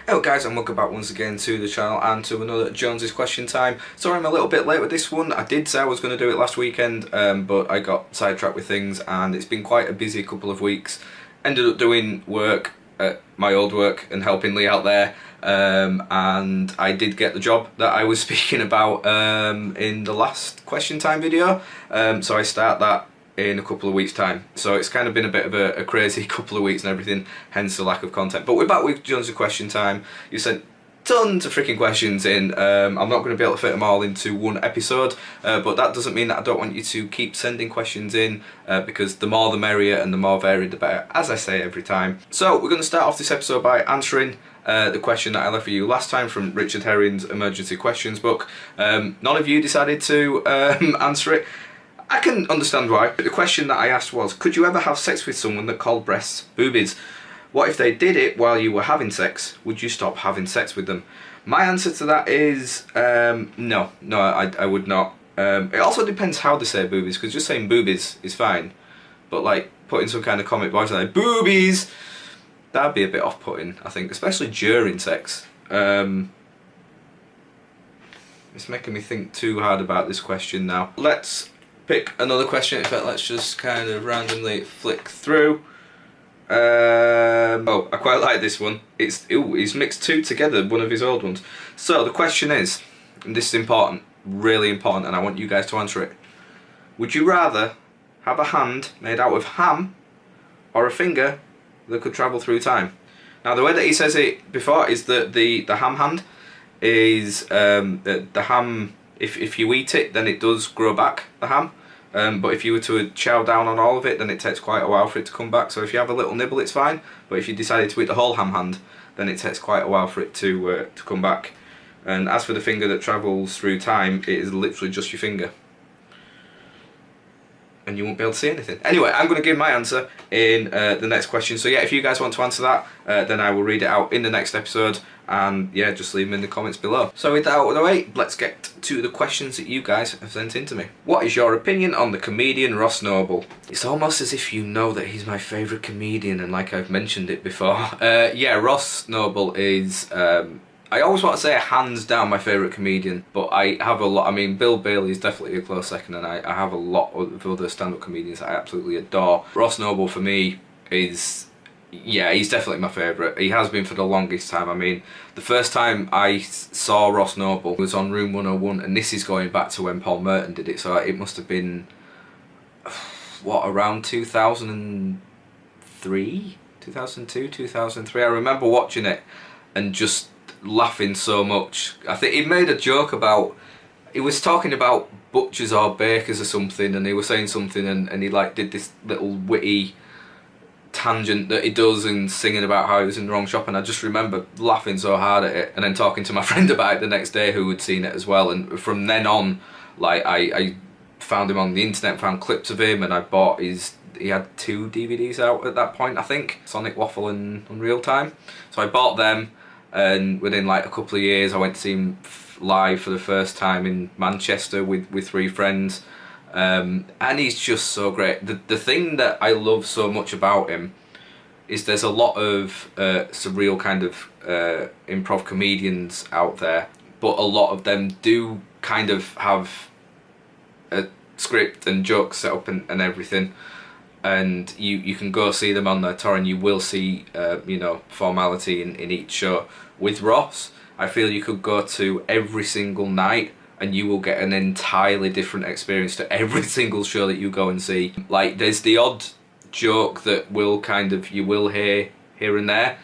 Hello guys, and welcome back once again to the channel and to another Jonesy's question time. Sorry I'm a little bit late with this one. I did say I was going to do it last weekend, but I got sidetracked with things and it's been quite a busy couple of weeks. Ended up doing work at my old work and helping Lee out there, and I did get the job that I was speaking about in the last question time video, so I start that in a couple of weeks time. So it's kind of been a bit of a crazy couple of weeks and everything, hence the lack of content. But we're back with Jonesy question time. You sent tons of freaking questions in. I'm not going to be able to fit them all into one episode, but that doesn't mean that I don't want you to keep sending questions in, because the more the merrier and the more varied the better, as I say every time. So we're going to start off this episode by answering the question that I left for you last time from Richard Herring's emergency questions book. None of you decided to answer it. I can understand why. The question that I asked was, could you ever have sex with someone that called breasts boobies? What if they did it while you were having sex? Would you stop having sex with them? My answer to that is no, I would not. It also depends how they say boobies, because just saying boobies is fine, but like putting some kind of comic voice like boobies, that'd be a bit off-putting, I think, especially during sex. It's making me think too hard about this question now. Let's pick another question. In fact, let's just kind of randomly flick through. Oh, I quite like this one. He's mixed two together, one of his old ones. So the question is, and this is important, really important, and I want you guys to answer it. Would you rather have a hand made out of ham or a finger that could travel through time? Now, the way that he says it before is that the ham hand is the ham. If you eat it, then it does grow back, the ham. But if you were to chow down on all of it, then it takes quite a while for it to come back. So if you have a little nibble, it's fine. But if you decided to eat the whole ham hand, then it takes quite a while for it to come back. And as for the finger that travels through time, it is literally just your finger. And you won't be able to see anything. Anyway, I'm going to give my answer in the next question. So yeah, if you guys want to answer that, then I will read it out in the next episode. And yeah, just leave them in the comments below. So with that out of the way, let's get to the questions that you guys have sent in to me. What is your opinion on the comedian Ross Noble? It's almost as if you know that he's my favourite comedian, and like I've mentioned it before. Yeah, Ross Noble is, I always want to say hands down my favourite comedian, but I have a lot. I mean, Bill Bailey is definitely a close second, and I have a lot of other stand-up comedians that I absolutely adore. Ross Noble for me is, yeah, he's definitely my favourite. He has been for the longest time. I mean, the first time I saw Ross Noble was on Room 101, and this is going back to when Paul Merton did it, so it must have been, what, around 2003? 2002, 2003? I remember watching it and just laughing so much. I think he made a joke about, he was talking about butchers or bakers or something, and he was saying something, and he like did this little witty tangent that he does and singing about how he was in the wrong shop, and I just remember laughing so hard at it, and then talking to my friend about it the next day who had seen it as well. And from then on, like I found him on the internet, found clips of him, and I bought his, he had 2 DVDs out at that point, I think, Sonic Waffle and Unreal Time. So I bought them, and within like a couple of years I went to see him live for the first time in Manchester with 3 friends. And he's just so great. The thing that I love so much about him is there's a lot of surreal kind of improv comedians out there, but a lot of them do kind of have a script and jokes set up and everything, and you can go see them on their tour and you will see you know, formality in each show. With Ross, I feel you could go to every single night and you will get an entirely different experience to every single show that you go and see. Like, there's the odd joke that will kind of, you will hear here and there,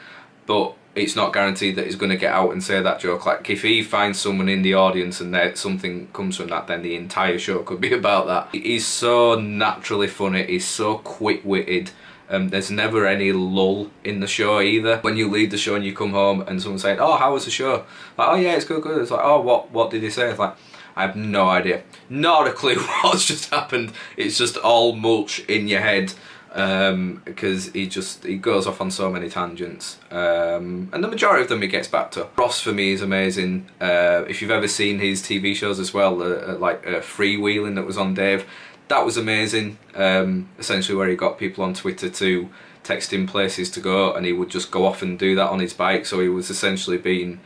but it's not guaranteed that he's going to get out and say that joke. Like, if he finds someone in the audience and something comes from that, then the entire show could be about that. He's so naturally funny, he's so quick-witted. There's never any lull in the show either. When you leave the show and you come home and someone's saying, oh, how was the show? Like, oh yeah, it's good. It's like, oh, what did he say? It's like, I have no idea. Not a clue what's just happened. It's just all mulch in your head, because he goes off on so many tangents. And the majority of them he gets back to. Ross for me is amazing. If you've ever seen his TV shows as well, like Freewheeling that was on Dave, that was amazing. Essentially where he got people on Twitter to texting places to go, and he would just go off and do that on his bike. So he was essentially being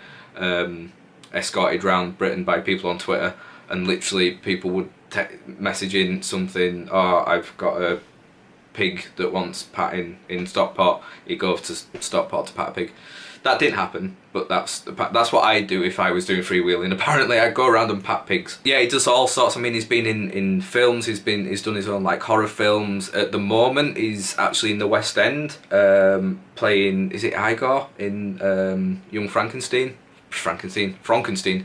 escorted around Britain by people on Twitter, and literally people would message in something, oh, I've got a pig that wants patting in Stockport. He'd go to Stockport to pat a pig. That didn't happen, but that's what I'd do if I was doing freewheeling. Apparently I'd go around and pat pigs. Yeah, he does all sorts. I mean, he's been in films, he's done his own like horror films. At the moment he's actually in the West End, playing, is it Igor in Young Frankenstein?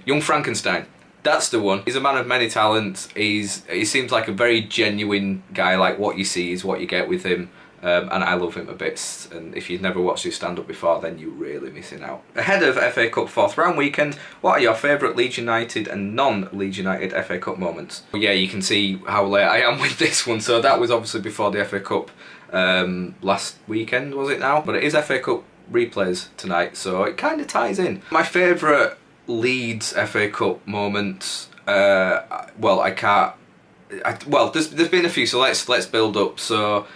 Young Frankenstein. That's the one. He's a man of many talents. He seems like a very genuine guy. Like, what you see is what you get with him. And I love him a bit. And if you've never watched his stand-up before, then you're really missing out. Ahead of FA Cup 4th round weekend, what are your favourite Leeds United and non-Leeds United FA Cup moments? Well, yeah, you can see how late I am with this one. So that was obviously before the FA Cup last weekend, was it now? But it is FA Cup replays tonight, so it kind of ties in. My favourite Leeds FA Cup moments, well, there's been a few, so let's build up. So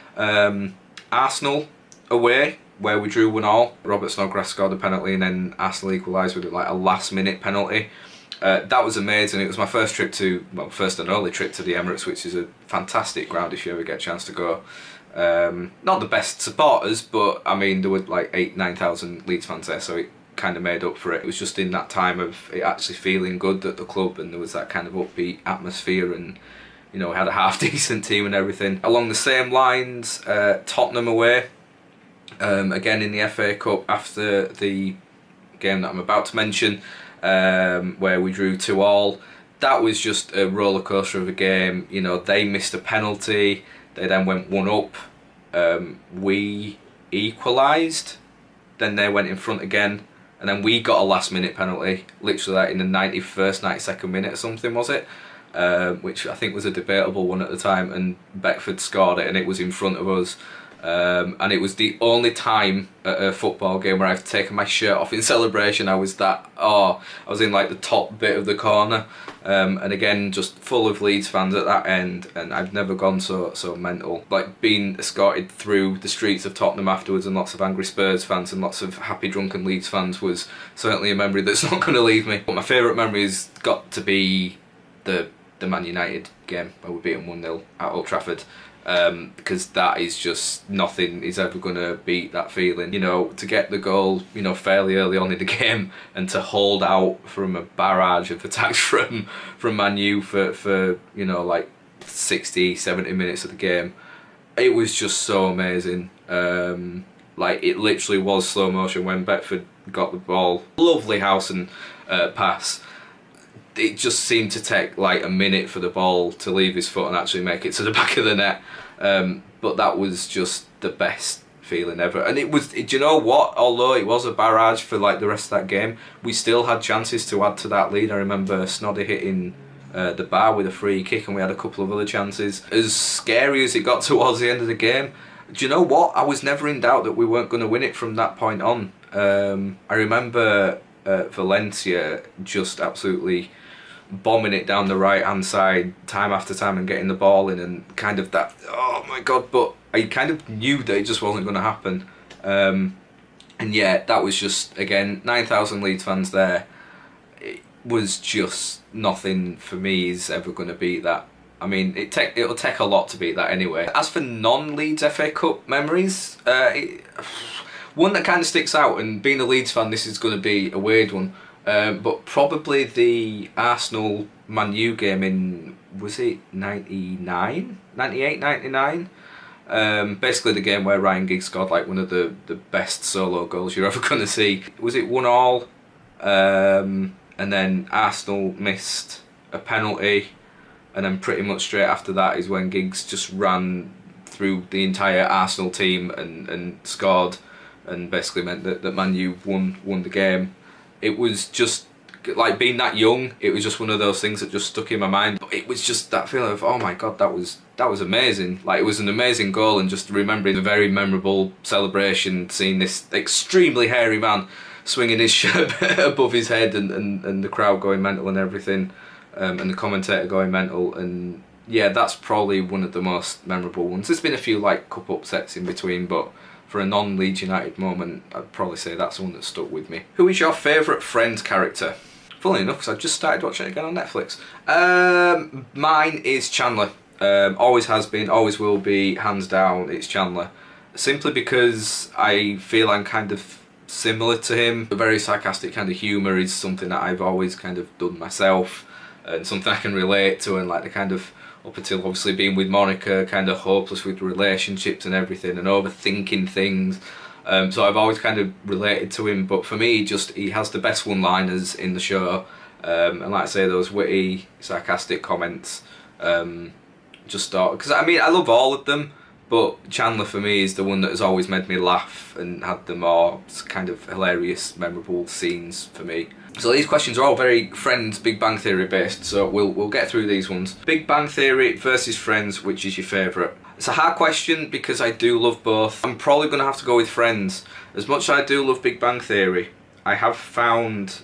Arsenal away, where we drew 1-1. Robert Snodgrass scored a penalty, and then Arsenal equalised with like a last-minute penalty. That was amazing. It was my first and only trip to the Emirates, which is a fantastic ground if you ever get a chance to go. Not the best supporters, but I mean there were like 8,000-9,000 Leeds fans there, so it kind of made up for it. It was just in that time of it actually feeling good at the club, and there was that kind of upbeat atmosphere, and you know, we had a half decent team and everything. Along the same lines, Tottenham away, again in the FA Cup after the game that I'm about to mention, where we drew 2-2. That was just a roller coaster of a game. You know, they missed a penalty, they then went 1-up, we equalised, then they went in front again, and then we got a last minute penalty, literally like in the 91st, 92nd minute or something, was it? Which I think was a debatable one at the time, and Beckford scored it and it was in front of us. And it was the only time at a football game where I've taken my shirt off in celebration. I was in like the top bit of the corner, and again just full of Leeds fans at that end, and I've never gone so mental. Like being escorted through the streets of Tottenham afterwards, and lots of angry Spurs fans and lots of happy drunken Leeds fans, was certainly a memory that's not going to leave me. But my favourite memory has got to be the Man United game where we beat them 1-0 at Old Trafford. Because that is just, nothing is ever going to beat that feeling. You know, to get the goal, you know, fairly early on in the game, and to hold out from a barrage of attacks from Man U for you know, like 60, 70 minutes of the game. It was just so amazing. Like, it literally was slow motion when Beckford got the ball. Lovely house and pass. It just seemed to take like a minute for the ball to leave his foot and actually make it to the back of the net. But that was just the best feeling ever. And it was, do you know what? Although it was a barrage for like the rest of that game, we still had chances to add to that lead. I remember Snoddy hitting the bar with a free kick, and we had a couple of other chances. As scary as it got towards the end of the game, do you know what? I was never in doubt that we weren't going to win it from that point on. I remember Valencia just absolutely bombing it down the right hand side time after time and getting the ball in, and kind of that, oh my god, but I kind of knew that it just wasn't going to happen. And yeah, that was just, again, 9,000 Leeds fans there. It was just nothing for me is ever going to beat that. I mean, it'll take a lot to beat that anyway. As for non-Leeds FA Cup memories, one that kind of sticks out, and being a Leeds fan, this is going to be a weird one, but probably the Arsenal Man U game in, was it 99? 98, 99? Basically the game where Ryan Giggs scored like one of the best solo goals you're ever going to see. Was it 1-1? And then Arsenal missed a penalty, and then pretty much straight after that is when Giggs just ran through the entire Arsenal team and scored, and basically meant that Man U won the game. It was just, like, being that young, it was just one of those things that just stuck in my mind. But it was just that feeling of, oh my god, that was amazing. Like, it was an amazing goal, and just remembering the very memorable celebration, seeing this extremely hairy man swinging his shirt above his head, and the crowd going mental and everything, and the commentator going mental. And yeah, that's probably one of the most memorable ones. There's been a few like cup upsets in between, but for a non-Leeds United moment, I'd probably say that's the one that stuck with me. Who is your favourite Friends character? Funnily enough, because I've just started watching it again on Netflix. Mine is Chandler. Always has been, always will be, hands down, it's Chandler. Simply because I feel I'm kind of similar to him. A very sarcastic kind of humour is something that I've always kind of done myself, and something I can relate to, and like the kind of, up until obviously being with Monica, kind of hopeless with relationships and everything, and overthinking things. So I've always kind of related to him, but for me, he has the best one-liners in the show, and like I say, those witty, sarcastic comments, because I mean, I love all of them, but Chandler for me is the one that has always made me laugh and had the more kind of hilarious, memorable scenes for me. So these questions are all very Friends, Big Bang Theory based, so we'll get through these ones. Big Bang Theory versus Friends, which is your favourite? It's a hard question because I do love both. I'm probably going to have to go with Friends. As much as I do love Big Bang Theory, I have found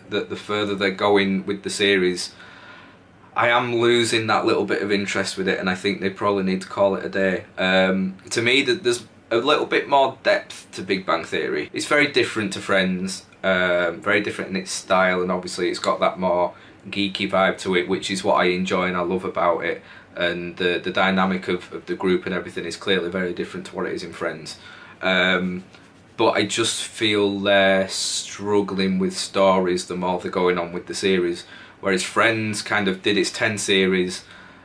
that the further they're going with the series, I am losing that little bit of interest with it, and I think they probably need to call it a day. To me, there's a little bit more depth to Big Bang Theory. It's very different to Friends, very different in its style, and obviously it's got that more geeky vibe to it, which is what I enjoy and I love about it. And the dynamic of the group and everything is clearly very different to what it is in Friends. But I just feel they're struggling with stories the more they're going on with the series. Whereas Friends kind of did its 10 series.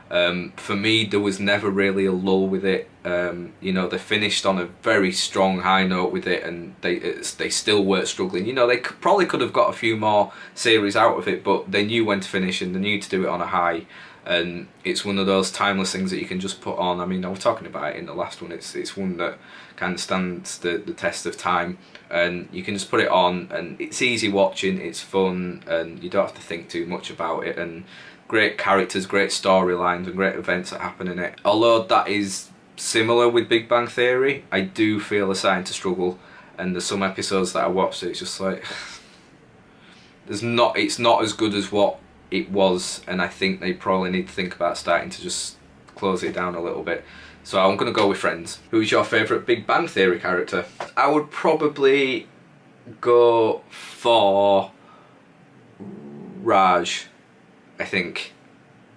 For me, there was never really a lull with it. You know, they finished on a very strong high note with it, and they still weren't struggling. You know, they probably could have got a few more series out of it, but they knew when to finish and they knew to do it on a high. And it's one of those timeless things that you can just put on. I mean, I was talking about it in the last one. It's one that kind of stands the test of time, and you can just put it on, and it's easy watching, it's fun, and you don't have to think too much about it. And great characters, great storylines, and great events that happen in it. Although that is similar with Big Bang Theory, I do feel they're starting to struggle, and there's some episodes that I watched that it's just like it's not as good as what it was, and I think they probably need to think about starting to just close it down a little bit. So I'm going to go with Friends. Who's your favourite Big Bang Theory character? I would probably go for Raj, I think.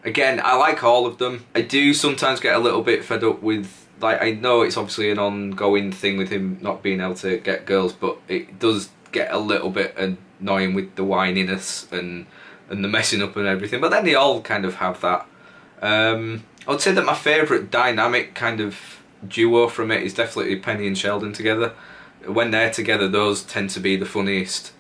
Again, I like all of them. I do sometimes get a little bit fed up with, like, I know it's obviously an ongoing thing with him not being able to get girls, but it does get a little bit annoying with the whininess and the messing up and everything. But then they all kind of have that. I would say that my favourite dynamic kind of duo from it is definitely Penny and Sheldon together. When they're together, those tend to be the funniest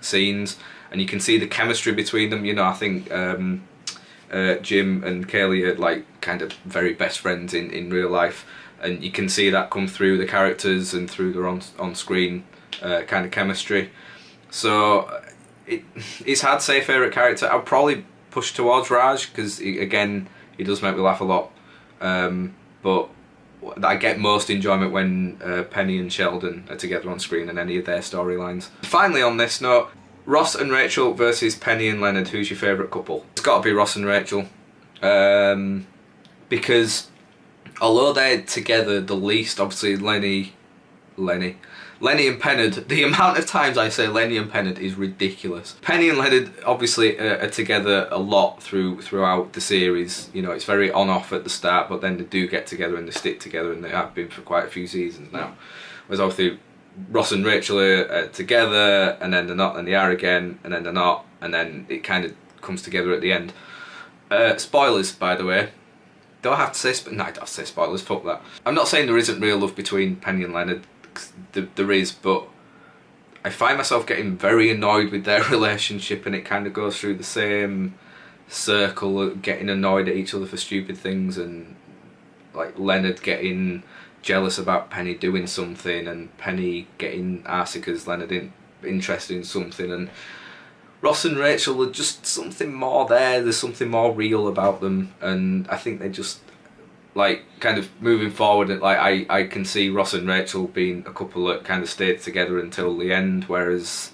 scenes, and you can see the chemistry between them. You know, I think Jim and Kaylee are like kind of very best friends in real life, and you can see that come through the characters and through their on-screen kind of chemistry. So it's hard to say a favourite character. I'll probably push towards Raj because, again, he does make me laugh a lot. But I get most enjoyment when Penny and Sheldon are together on screen and any of their storylines. Finally, on this note, Ross and Rachel versus Penny and Leonard. Who's your favourite couple? It's got to be Ross and Rachel. Because although they're together the least, obviously Lenny and Pennard, the amount of times I say Lenny and Pennard is ridiculous. Penny and Leonard obviously are together a lot throughout the series. You know, it's very on-off at the start, but then they do get together and they stick together, and they have been for quite a few seasons now. Whereas obviously Ross and Rachel are together, and then they're not, and they are again, and then they're not, and then it kind of comes together at the end. Spoilers, by the way. Do I have to say no, I don't have to say spoilers, fuck that. I'm not saying there isn't real love between Penny and Leonard. There is, but I find myself getting very annoyed with their relationship, and it kind of goes through the same circle of getting annoyed at each other for stupid things, and like Leonard getting jealous about Penny doing something, and Penny getting arsey because Leonard isn't interested in something, and Ross and Rachel are just something more there. There's something more real about them, and I think they just, like, kind of moving forward, like I can see Ross and Rachel being a couple that kind of stayed together until the end, whereas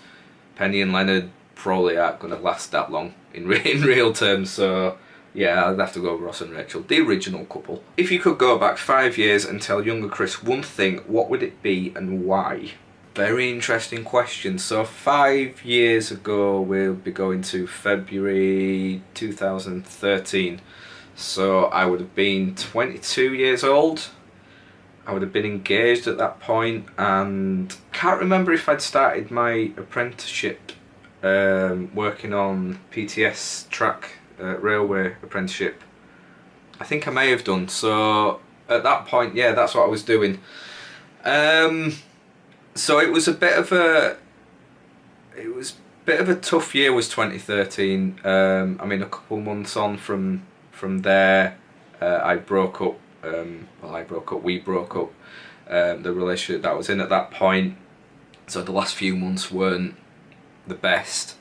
Penny and Leonard probably aren't going to last that long in real terms. So Yeah, I'd have to go with Ross and Rachel, the original couple. If you could go back 5 years and tell younger Chris one thing, what would it be and why? Very interesting question. So 5 years ago, we'll be going to February 2013. So I would have been 22 years old. I would have been engaged at that point, and can't remember if I'd started my apprenticeship working on PTS track railway apprenticeship. I think I may have done. So at that point, yeah, that's what I was doing. So it was a bit of a tough year, was 2013. I mean, a couple months on from there, I broke up. We broke up. The relationship that I was in at that point. So the last few months weren't the best.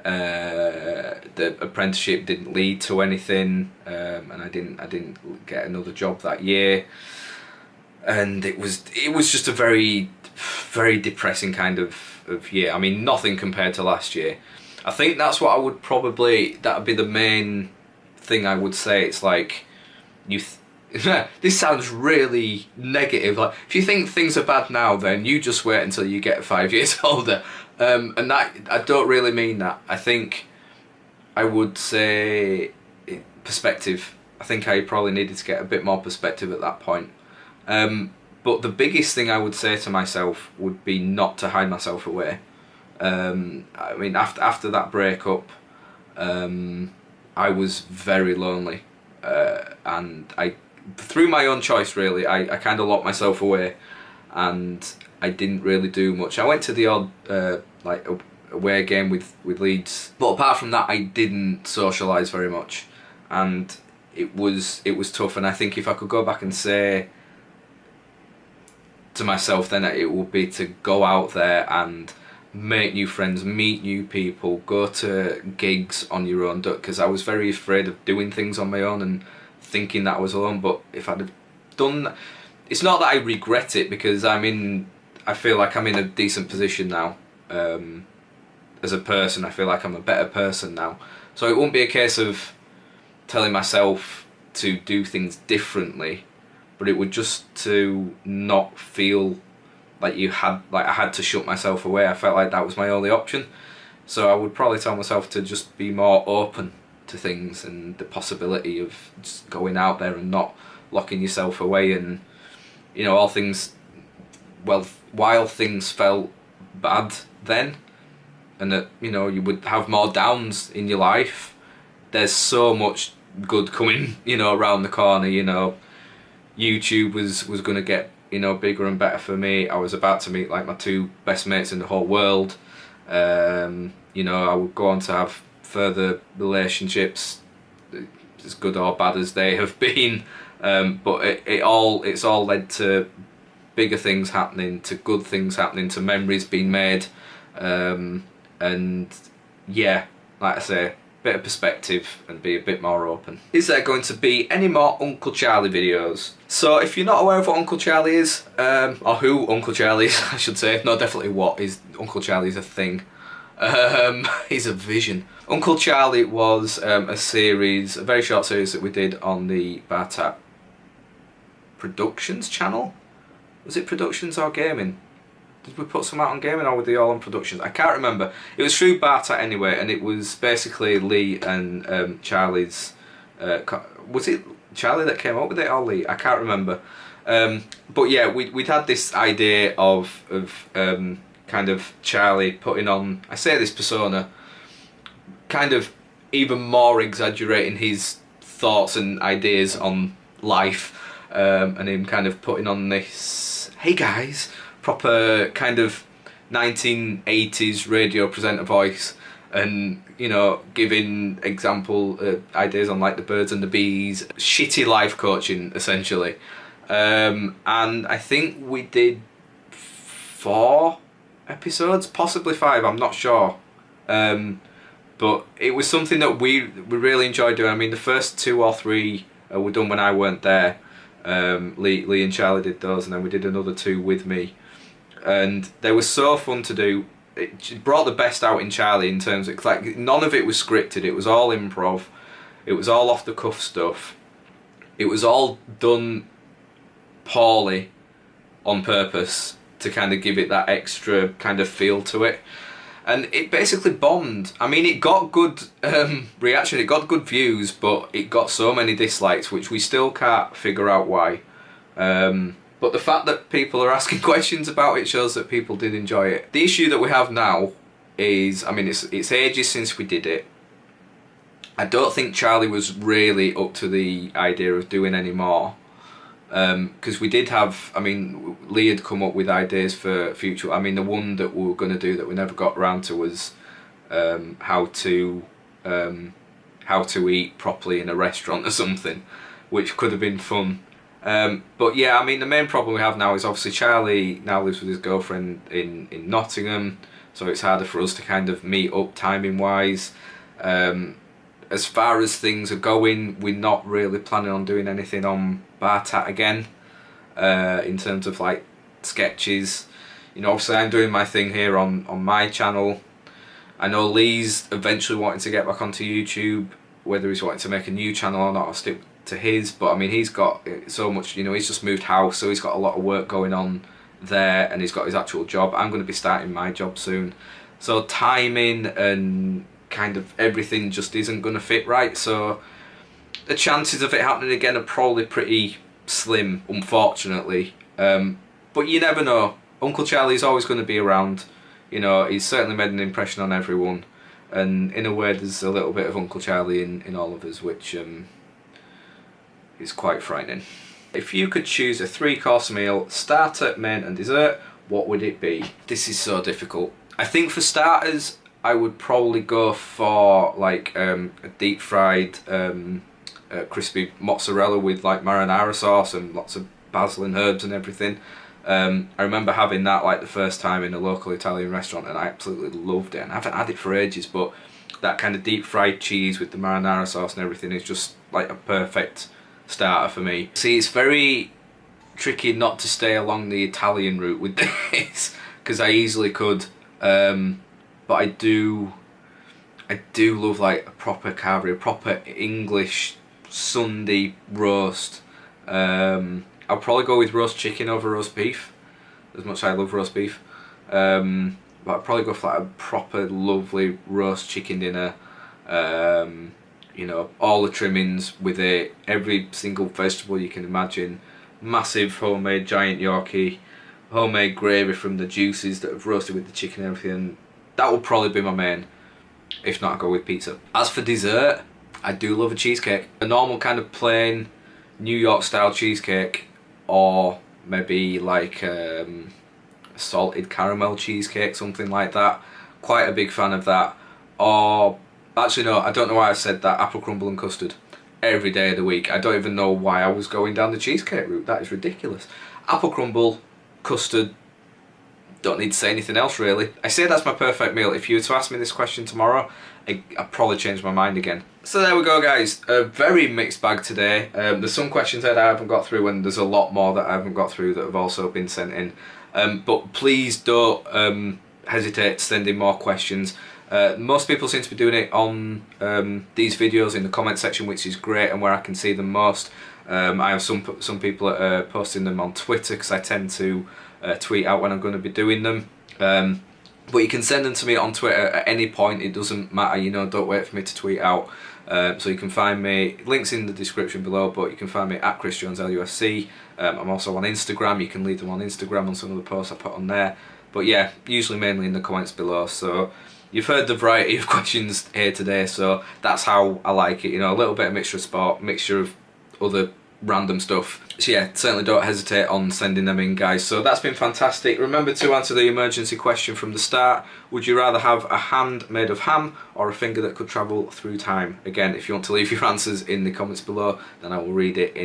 The apprenticeship didn't lead to anything, and I didn't get another job that year. And it was just a very, very depressing kind of year. I mean, nothing compared to last year. I think that's what I would probably, that would be the main thing I would say. It's like, this sounds really negative. Like, if you think things are bad now, then you just wait until you get 5 years older. And that, I don't really mean that. I think I would say perspective. I think I probably needed to get a bit more perspective at that point. But the biggest thing I would say to myself would be not to hide myself away. I mean, after that breakup, I was very lonely, and through my own choice really, I kind of locked myself away, and I didn't really do much. I went to the odd like away game with Leeds, but apart from that, I didn't socialise very much, and it was tough. And I think if I could go back and say to myself, then it would be to go out there and make new friends, meet new people, go to gigs on your own, because I was very afraid of doing things on my own and thinking that I was alone. But if I'd have done that, it's not that I regret it, because I feel like I'm in a decent position now. As a person, I feel like I'm a better person now. So it won't be a case of telling myself to do things differently, but it would just to not feel like I had to shut myself away. I felt like that was my only option. So I would probably tell myself to just be more open to things and the possibility of just going out there and not locking yourself away. And all things, well, while things felt bad then, and that you would have more downs in your life, there's so much good coming around the corner. YouTube was going to get bigger and better for me. I was about to meet like my two best mates in the whole world. I would go on to have further relationships, as good or bad as they have been, but it's all led to bigger things happening, to good things happening, to memories being made, and yeah, like I say, bit of perspective and be a bit more open. Is there going to be any more Uncle Charlie videos? So if you're not aware of what Uncle Charlie is, or who Uncle Charlie is, I should say, no, definitely what is Uncle Charlie's a thing. He's a vision. Uncle Charlie was a very short series that we did on the Bartat Productions channel. Was it Productions or Gaming? Did we put some out on Gaming, or were they all on Productions? I can't remember. It was through Bartat anyway, and it was basically Lee and Charlie's... was it Charlie that came up with it, or Lee? I can't remember. But yeah, we'd had this idea of kind of Charlie putting on, I say this persona, kind of even more exaggerating his thoughts and ideas on life, and him kind of putting on this, hey guys, proper kind of 1980s radio presenter voice, and giving ideas on like the birds and the bees, shitty life coaching essentially. And I think we did 4 episodes, possibly 5, I'm not sure. But it was something that we really enjoyed doing. I mean, the first 2 or 3 were done when I weren't there. Lee and Charlie did those, and then we did another 2 with me, and they were so fun to do. It brought the best out in Charlie in terms of, like, none of it was scripted, it was all improv. It was all off the cuff stuff. It was all done poorly on purpose to kind of give it that extra kind of feel to it. And it basically bombed. I mean, it got good reaction, it got good views, but it got so many dislikes, which we still can't figure out why. But the fact that people are asking questions about it shows that people did enjoy it. The issue that we have now is, I mean, it's ages since we did it. I don't think Charlie was really up to the idea of doing any more. Because we did have, I mean, Lee had come up with ideas for future. I mean, the one that we were going to do that we never got around to was how to eat properly in a restaurant or something, which could have been fun. But yeah, I mean, the main problem we have now is obviously Charlie now lives with his girlfriend in Nottingham, so it's harder for us to kind of meet up timing wise. As far as things are going, we're not really planning on doing anything on Bartat again, in terms of like sketches. You know, obviously I'm doing my thing here on my channel. I know Lee's eventually wanting to get back onto YouTube. Whether he's wanting to make a new channel or not, I'll stick to his. But I mean, he's got so much, you know, he's just moved house, so he's got a lot of work going on there, and he's got his actual job. I'm going to be starting my job soon, so timing and kind of everything just isn't going to fit right. So the chances of it happening again are probably pretty slim, unfortunately. But you never know. Uncle Charlie's always going to be around. You know, he's certainly made an impression on everyone, and in a way there's a little bit of Uncle Charlie in all of us, which is quite frightening. If you could choose a 3-course meal, starter, main and dessert, what would it be? This is so difficult. I think for starters I would probably go for like a deep fried crispy mozzarella with like marinara sauce and lots of basil and herbs and everything. I remember having that like the first time in a local Italian restaurant, and I absolutely loved it, and I haven't had it for ages, but that kind of deep fried cheese with the marinara sauce and everything is just like a perfect starter for me. See, it's very tricky not to stay along the Italian route with this, because I easily could, but I do love like a proper carvery, a proper English Sunday roast. I'll probably go with roast chicken over roast beef, as much as I love roast beef. But I'll probably go for like a proper lovely roast chicken dinner. You know, all the trimmings with it, every single vegetable you can imagine, massive homemade giant Yorkie, homemade gravy from the juices that have roasted with the chicken and everything. That would probably be my main. If not, I'll go with pizza. As for dessert, I do love a cheesecake. A normal kind of plain New York style cheesecake, or maybe like a salted caramel cheesecake, something like that. Quite a big fan of that. Or, actually no, I don't know why I said that, apple crumble and custard. Every day of the week. I don't even know why I was going down the cheesecake route. That is ridiculous. Apple crumble, custard, don't need to say anything else really. I say that's my perfect meal. If you were to ask me this question tomorrow, I'd probably change my mind again. So there we go guys, a very mixed bag today. There's some questions that I haven't got through, and there's a lot more that I haven't got through that have also been sent in. But please don't hesitate to send in more questions. Most people seem to be doing it on these videos in the comment section, which is great and where I can see them most. I have some people that are posting them on Twitter, because I tend to tweet out when I'm going to be doing them. But you can send them to me on Twitter at any point, it doesn't matter, you know, don't wait for me to tweet out. So you can find me, links in the description below, but you can find me at ChrisJonesLUFC. I'm also on Instagram, you can leave them on Instagram on some of the posts I put on there. But yeah, usually mainly in the comments below. So you've heard the variety of questions here today, so that's how I like it, you know, a little bit of mixture of sport, mixture of other random stuff. So yeah, certainly don't hesitate on sending them in guys. So that's been fantastic. Remember to answer the emergency question from the start. Would you rather have a hand made of ham or a finger that could travel through time? Again, if you want to leave your answers in the comments below, then I will read it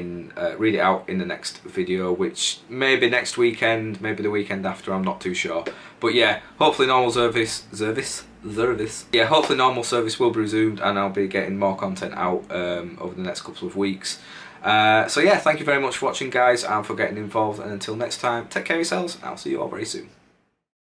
out in the next video, which maybe next weekend, maybe the weekend after, I'm not too sure. But yeah, hopefully normal service. Yeah, hopefully normal service will be resumed, and I'll be getting more content out over the next couple of weeks. So yeah, thank you very much for watching guys, and for getting involved, and until next time, take care of yourselves, and I'll see you all very soon.